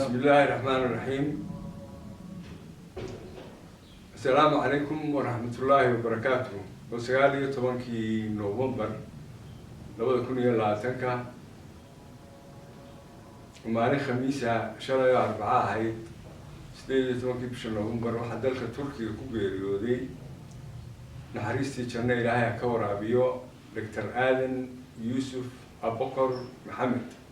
بسم الله الرحمن الرحيم. السلام عليكم ورحمة الله وبركاته. وسجالي طبعا كي نوفمبر لو يكون يلا تنكا ومعنا خميسة شهر 4 هاي سديد طبعا كي بشهر نوفمبر واحد ذلك تركي كوبيريودي نحريستي كنا إلهي كورا بيو دكتور آدم يوسف أبو بكر محمد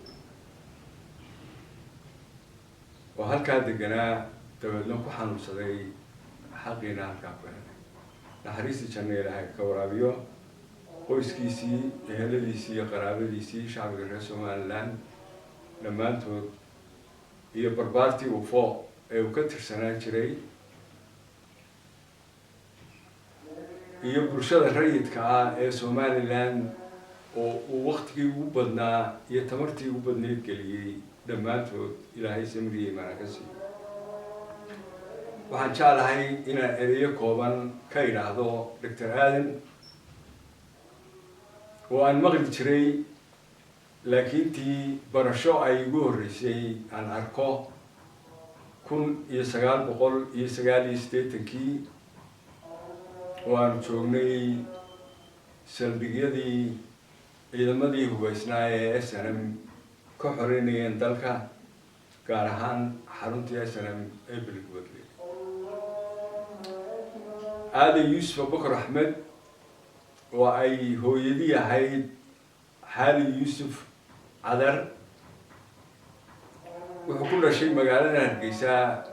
وهالكا دقنا تبدلون كحنو صدي حقنا هالكا نحريستي كنا إلهي كورا بيو qoyskiisii eheladiisii iyo qaraabadiisii shacbiga reer Somaliland dhammaantood iyo barbaartii UFO ee uu ka tirsanaan jiray iyo bulshada rayidka ah ee Somaliland oo uu waqtigii ugu badnaa iyo tamartii ugu badneed geliyay dhammaantood Ilaahay samriye marakasi waxaan jeclahay inaan ereyo kooban ka ilaahdo Dr. Aadan وأن مغرب تري لكن تي برشة أيجور رسي عن أركو كن يسجل بقول يسجل يستيتكي وأن شغني سلبية دي إذا ما دي هو إسناء سنم كحريني أندلك كارهان حرنتي سنم إبل قبلي هذا يوسف بكر أحمد وأي هو يدي هاي حال يوسف عذر وكل شيء مقالنا هرقيسا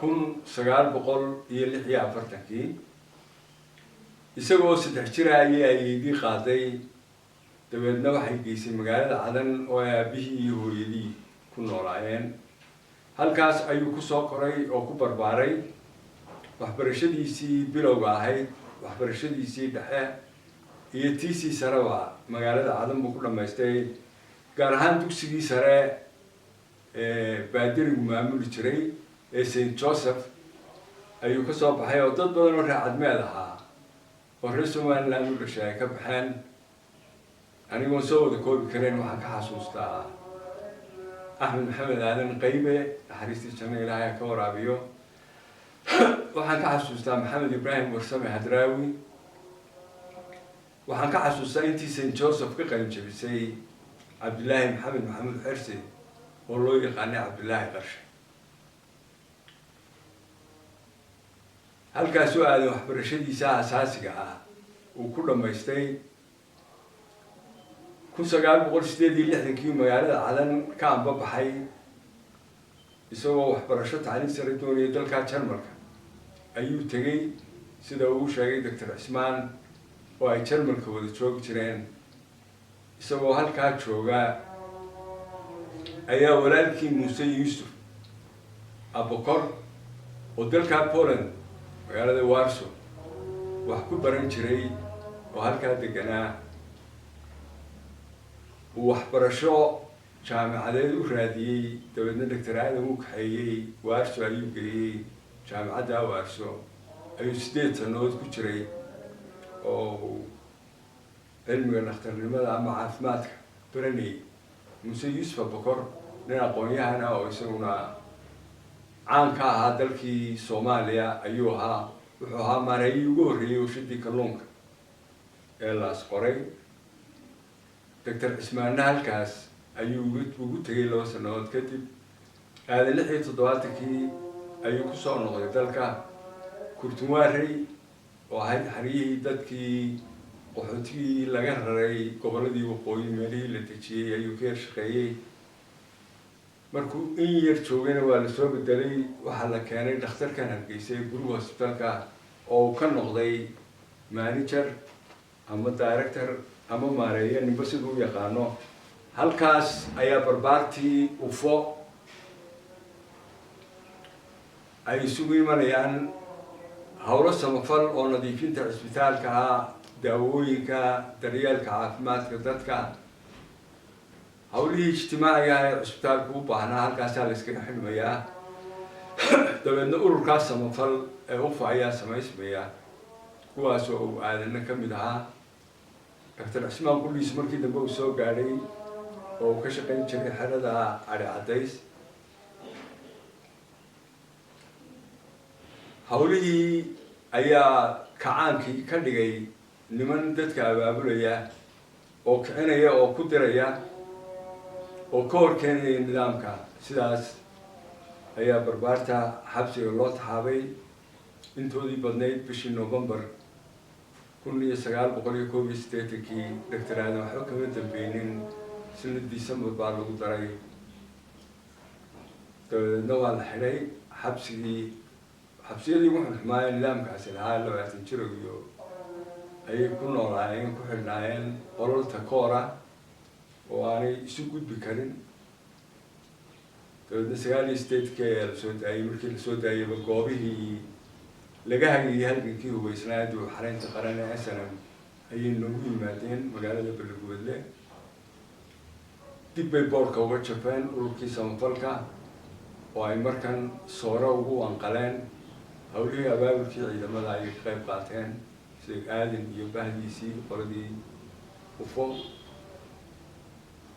كن سقال بقول يلي حيا فرتكي يسوي ستحشرها يدي قاضي تبدنا وحي قيسي مقالة عدن ويابيه هو يدي كن نوراين هل كاس أيو كسو قري أو كبر باري وحبرشديسي بلوغاهي وحبرشديسي دحاه iyo tiisi sare waa magaalada Cadan buu ku dhameystay gaar ahaan dugsigii sare baadirigu maamuli jiray ee Saint Joseph ayuu ka soo baxay oo dad badan oo raacadmeed ahaa oo reer Somaliland u dhashay ka baxeen anigoo soo wada koobi kareen waxaan ka xasuustaa Axmed Maxamed Aadan Qaybe xariistii janna Ilaahay ka waraabiyo waxaan ka xasuustaa Maxamed Ibrahim Warsame Hadraawi waxaan ka xasuustaa intii Saint Joseph ka qalin jabisay Cabdullaahi Maxamed Xirsi oo loo yaqaanay Cabdullaahi Qarshe halkaas oo aaday waxbarashadiisa asaasiga ah uu ku dhameystay 1968 magaalada Cadan ka anbabaxay isagoo waxbarasho tacliin sare doonaya dalka Jarmalka ayuu tagay sida uu sheegay Dr. Cismaan oo ay Jarmalka wada joogi jireen isagoo halkaa jooga ayaa walaalkii Muuse Yuusuf Abokor oo dalka Poland magaalada Warsaw wax ku baran jiray oo halkaa deganaa waxbarasho jaamacadeed u raadiyay dawladna Dr. Aadan uu kaxeeyay Warsaw ayuu geeyay jaamacadda Warsaw ayuu 8 sanadood ku jiray oo cilmiga dhakhtarnimada ama caafimaadka baranay Muuse Yuusuf Abokor nin aqoon-yahan ah oo isaguna caan ka ahaa dalkii Soomaaliya ayuu ahaa wuxuu ahaa maareeyay ugu horreeyay warshadii kalluunka ee la qoray Dr. Cismaan halkaas ayuu ugu tagay 2 sanadood kadib aad 76kii ayuu ku soo noqday dalka Kurtunwaarey oo ahayd xariyihii dadkii qaxootigii laga raray goboladii waqooyi meelihii la dejiyay ayuu ka shaqeeyay markuu in yar joogayna waa la soo bedelay waxaa la keenay dhakhtarkan Hargeysa guriga hospitaalka oo ka noqday manager ama director ama maareeye ninba siduu u yaqaano halkaas ayaa barbaartii UFO ay isugu imanayaan hawlo samafal oo nadiifinta cisbitaalka daawooyinka daryeelka caafimaadka dadka hawlihii ijtimaaciga ah ee cisbitaalku u baahnaa halkaas la iskaga xidhmayaa dabeedna ururkaas samafal ee UFO ayaa samaysmaya kuwaas oo Aadanna ka mid ahaa Dr. Cismaan Quliis markii dambe uu soo gaadhay oo ka shaqayn jiray xerada Ari Cadays hawlihii ayaa kacaankii ka dhigay niman dadka abaabulaya oo kicinaya oo ku diraya oo ka hor keenaya nidaamka. sidaas ayaa barbaarta xabsiga loo taxaabay intoodii badnayd bishii November 1981 Dr. Aadan waxba kama dambaynin sanad December baa lagu daray. dabeedna waa la xidhay xabsiyadii wuxuu xumaayay nidaamkaasi lahaa 20 jir iyo ayay ku noolaayeen ku xidhnaayeen qolal takoora oo aanay isu gudbi karin. dabeedna 9 la soo daayay. markii la soo daayayba goobihii laga hagayay halgankii hubaysnaad oo xareynta qaran ee SNM ayay noogu yimaadeen magaalada Beledweyne. dib bay boorka uga jabeen ururkii samafalka oo ay markan soora ugu wanqaleen. hawlihii abaabulkii ciidamada ay ka qayb qaateen sida aadan iyo bahdiisii qoladii ufo.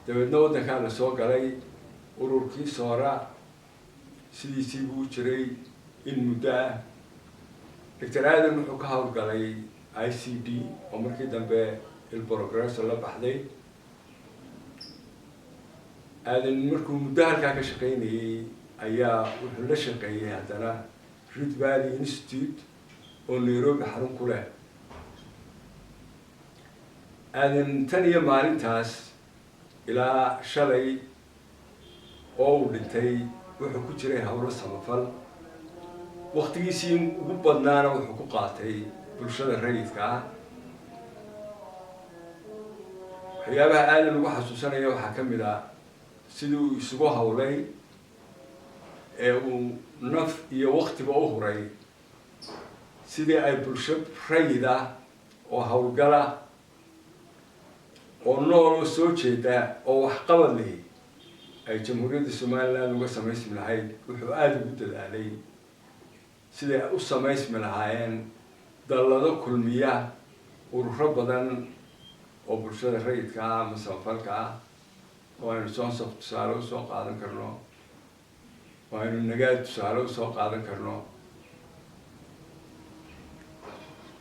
dabeedna waddankaa la soo galay ururkii soora sidiisii buu jiray in muddo ah. Dr. Aadan wuxuu ka hawlgalay ICD oo markii dambe il Progreso la baxday. aadan markuu muddo halkaa ka shaqaynayay ayaa wuxuu la shaqeeyay haddana Rift Valley Institute oo Nairobi xarun ku leh. aadan tan iyo maalintaas ilaa shalay oo uu dhintay wuxuu ku jiray hawlo samafal. waqtigiisii ugu badnaana wuxuu ku qaatay bulshada rayidka ah. waxyaabaha aadan ugu xasuusanaya waxaa ka mid ah sidii uu isugu hawlay ee uu naf iyo waqtiba u huray sidii ay bulsho rayid ah oo hawlgala oo nool oo soo jeeda oo waxqabad leh ay jamhuuriyadda Somaliland uga samaysmi lahayd. wuxuu aad ugu dadaalay sidii u samaysmi lahaayeen dallado kulmiya ururo badan oo bulshada rayidka ah ama samafalka ah oo aynu Soonsaf tusaale u soo qaadan karno oo aynu Nagaad tusaale u soo qaadan karno.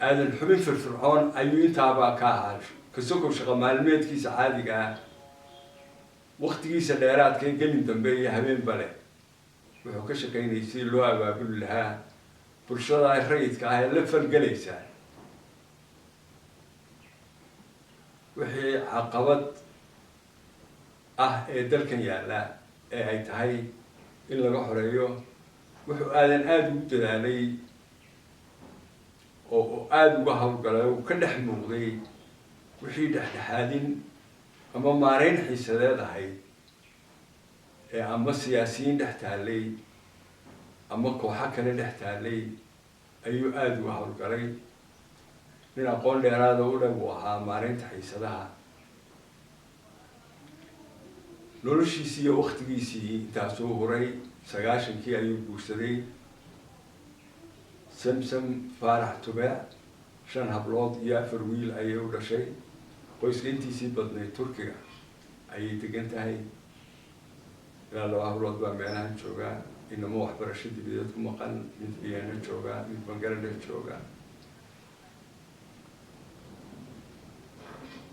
aadan xubin firfircoon ayuu intaaba ka ahaa kasoo shaqo maalmeedkiisa caadiga ah. waqtigiisa dheeraadka ee gelin dambe iyo habeenba leh wuxuu ka shaqaynayay si loo abaabuli lahaa bulshada rayidka ah ee la falgalaysa wixii caqabad ah ee dalkan yaalla ee ay tahay in laga xoreeyo. wuxuu aadan aad ugu dadaalay oo aad uga hawlgalay oo ka dhex muuqday wixii dhexdhexaadin ama maareyn xiisadeed ahayd ee ama siyaasiyiin dhex taallay ama kooxo kale dhex taallay ayuu aad uga hawlgalay. nin aqoon dheeraada u leh buu ahaa maareynta xiisadaha. noloshiisii iyo waqtigiisii intaasuu huray. 90kii ayuu guursaday Samsam Faarax Tubaac. 5 hablood iyo 4 wiil ayay u dhashay. qoyska intiisii badnayd Turkiga ayay degan tahay. ilaa 2 hablood baa meelahan jooga. inama waxbarasho dibadeed ku maqan. mid Vienna jooga, mid Bangladesh jooga.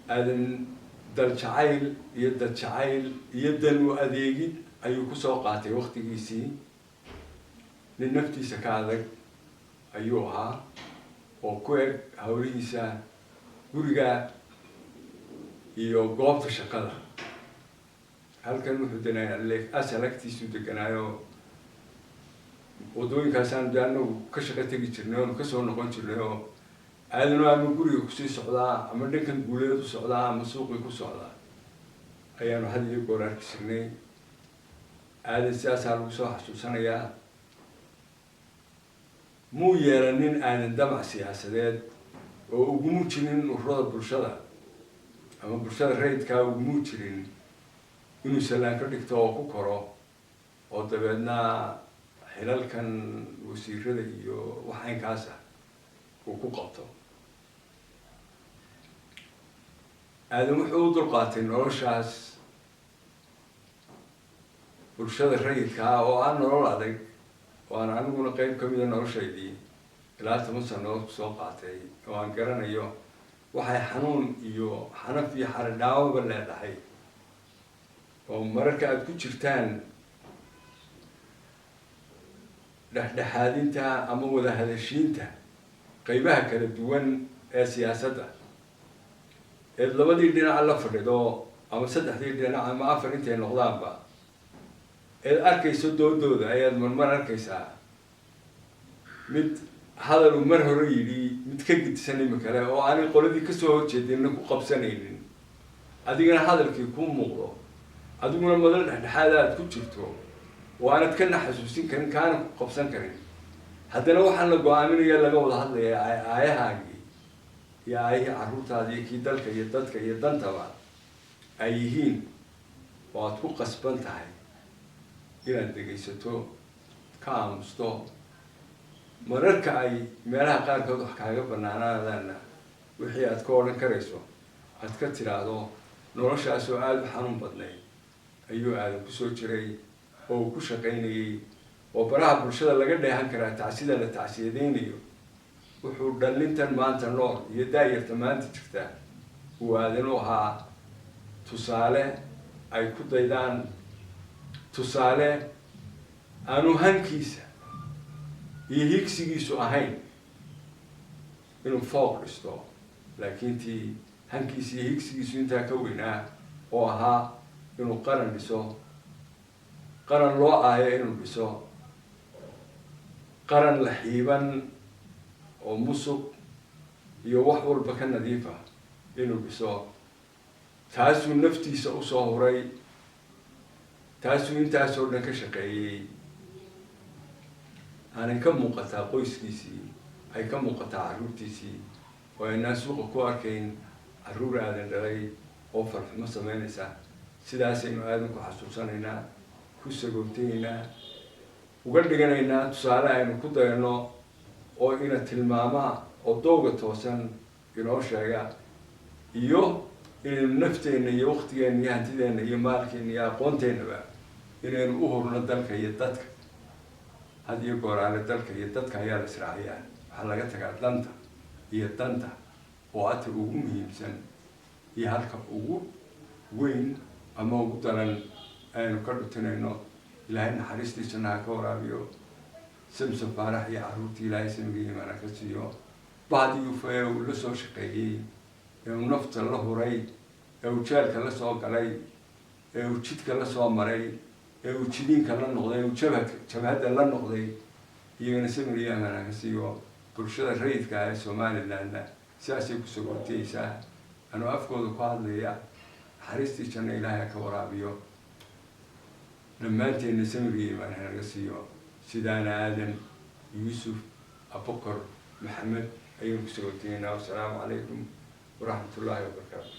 aadan dal jacayl iyo dad jacayl iyo dan u adeegid ayuu kusoo qaatay waqtigiisii. nin naftiisa ka adag ayuu ahaa oo ku eg hawlihiisa guriga iyo goobta shaqada. halkan wuxuu deganaayo deganaayo wadooyinkaasaan anagu ka shaqo tegi jirnay oo kasoo noqon jirnay oo aadan ama guriga kusii socdaa ama dhankan guuleed u socdaa ama suuqii ku socdaa ayaanu had iyo goor arki jirnay. aadan sidaasaa lagu soo xasuusanayaa. muu yeelanin aadan damac siyaasadeed oo ugumu jirin ururada bulshada ama bulshada rayidkaa ugumu jirin inuu salaan ka dhigto oo ku koro oo dabeedna xilalkan wasiirada iyo waxaynkaas ah uu ku qabto. aadan wuxuu u dulqaatay noloshaas bulshada rayidka ah oo aan nolol adag oo aan aniguna qayb ka mida noloshaydii ilaa 10 sanadood kusoo qaatay oo aan garanayo waxay xanuun iyo xanaf iyo xaradhaawaba leedahay oo mararka aad ku jirtaan dhexdhexaadinta ama wada hadashiinta qaybaha kala duwan ee siyaasadda ee labadii dhinac la fadhido ama saddexdii dhinac ama afar intay noqdaanba eed arkayso doodooda ayaad marmar arkaysaa mid hadal uu mar hore yidhi mid ka gidsan imikale oo aanay qoladii kasoo horjeedinna ku qabsanaynin adigana hadalkii kuu muuqdo adiguna madal dhexdhexaada aad ku jirto oo aanad kana xasuusin karin kaana ku qabsan karin haddana waxaan la go-aaminaya laga wada hadlaya aayahaagii iyo aayihii carruurtaada iyo kii dalka iyo dadka iyo dantaba ay yihiin oo aad ku qasban tahay inaad dhegaysato ka aamusto mararka ay meelaha qaarkood wax kaaga banaanaadaana wixii aad ka odhan karayso aad ka tiraahdo noloshaas oo aada u xanuun badnayd ayuu aadan kusoo jiray oo uu ku shaqaynayay oo baraha bulshada laga dheehan karaa tacsida la tacsiyadaynayo wuxuu dhallintan maanta nool iyo daayarta maanta jirta uu aadan u ahaa tusaale ay ku daydaan tusaale aanu hankiisa iyo higsigiisu ahayn inuu fooq dhisto laakiin tii hankiisa iyo higsigiisu intaa ka weynaa oo ahaa inuu qaran dhiso qaran loo aayo inuu dhiso qaran la xiiban oo musuq iyo wax walba ka nadiifa inuu dhiso taasuu naftiisa usoo huray taasuu intaasoo dhan ka shaqeeyey aanay ka muuqataa qoyskiisii ay ka muuqataa carruurtiisii oo aynaan suuqa ku arkayn carruur aadan dhalay oo farxumo sameynaysa sidaasaynu aadan ku xasuusanaynaa ku sagoobtaynaynaa uga dhiganaynaa tusaale aynu ku dayano oo ina tilmaamaa oo dooga toosan inoo sheega iyo inaynu nafteenna iyo waqtigeenna iyo hantideenna iyo maalkeenna iyo aqoonteennaba inaynu u hurno dalka iyo dadka had iyo gooraale dalka iyo dadka ayaa la israaciyaa waxaa laga tagaa danta iyo danta oo ata ugu muhiimsan iyo halka ugu weyn ama ugu daran aynu ka dhutinayno ilaahay naxariistiisana ha ka waraabiyo samson faarax iyo carruurtii ilaahay samiga iimaana ka siiyo bahdii ufee uu la soo shaqeeyey ee uu nafta la huray ee uu jeelka la soo galay ee uu jidka la soo maray ee uu jidiinka la noqday uu jabhadda la noqday iyagana samiga iimaana ka siiyo bulshada rayidka ah ee somalilandna sidaasay ku sagootiyeysaa anuu afkooda ku hadlaya naxariistiisana ilaahay ha ka waraabiyo dhammaanteenna samiga iimaan hanaga siiyo sidaana aadan yuusuf abukar maxamed ayaynu ku sagootiyeynaa wasalaamu calaykum waraxmat ullaahi wabarakaatu